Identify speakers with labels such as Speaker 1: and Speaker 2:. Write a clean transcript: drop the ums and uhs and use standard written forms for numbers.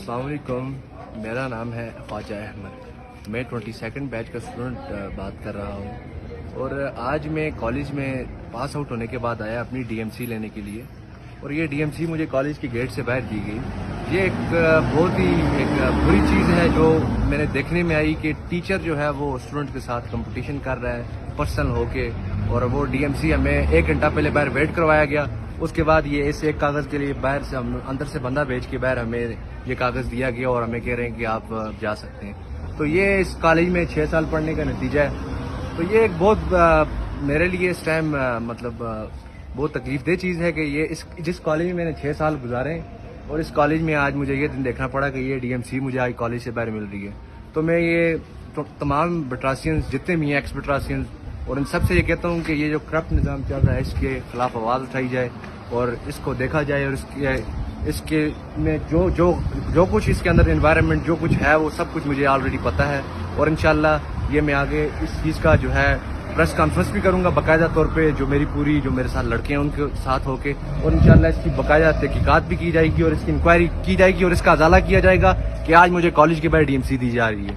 Speaker 1: السلام علیکم، میرا نام ہے خواجہ احمد، میں 22 بیچ کا اسٹوڈنٹ بات کر رہا ہوں، اور آج میں کالج میں پاس آؤٹ ہونے کے بعد آیا اپنی ڈی ایم سی لینے کے لیے، اور یہ ڈی ایم سی مجھے کالج کے گیٹ سے باہر دی گئی۔ یہ ایک بہت ہی بری چیز ہے جو میں نے دیکھنے میں آئی کہ ٹیچر جو ہے وہ اسٹوڈنٹ کے ساتھ کمپٹیشن کر رہا ہے پرسنل ہو کے، اور وہ ڈی ایم سی ہمیں 1 گھنٹہ پہلے باہر ویٹ کروایا گیا، اس کے بعد یہ اس ایک کاغذ کے لیے باہر سے اندر سے بندہ بھیج کے باہر ہمیں یہ کاغذ دیا گیا اور ہمیں کہہ رہے ہیں کہ آپ جا سکتے ہیں۔ تو یہ اس کالج میں 6 سال پڑھنے کا نتیجہ ہے۔ تو یہ ایک بہت میرے لیے اس ٹائم بہت تکلیف دہ چیز ہے کہ یہ جس کالج میں میں نے 6 سال گزارے اور اس کالج میں آج مجھے یہ دن دیکھنا پڑا کہ یہ ڈی ایم سی مجھے آج کالج سے باہر مل رہی ہے۔ تو میں یہ تمام بٹراسینز جتنے بھی ہیں ایکس بٹراسینز اور ان سب سے یہ کہتا ہوں کہ یہ جو کرپٹ نظام چل رہا ہے اس کے خلاف آواز اٹھائی جائے اور اس کو دیکھا جائے، اور اس کے میں جو کچھ اس کے اندر انوائرمنٹ جو کچھ ہے وہ سب کچھ مجھے آلریڈی پتہ ہے، اور انشاءاللہ یہ میں آگے اس چیز کا جو ہے پریس کانفرنس بھی کروں گا باقاعدہ طور پہ، جو میرے ساتھ لڑکے ہیں ان کے ساتھ ہو کے، اور انشاءاللہ اس کی باقاعدہ تحقیقات بھی کی جائے گی اور اس کی انکوائری کی جائے گی اور اس کا ازالہ کیا جائے گا کہ آج مجھے کالج کے باہر ڈی ایم سی دی جا رہی ہے۔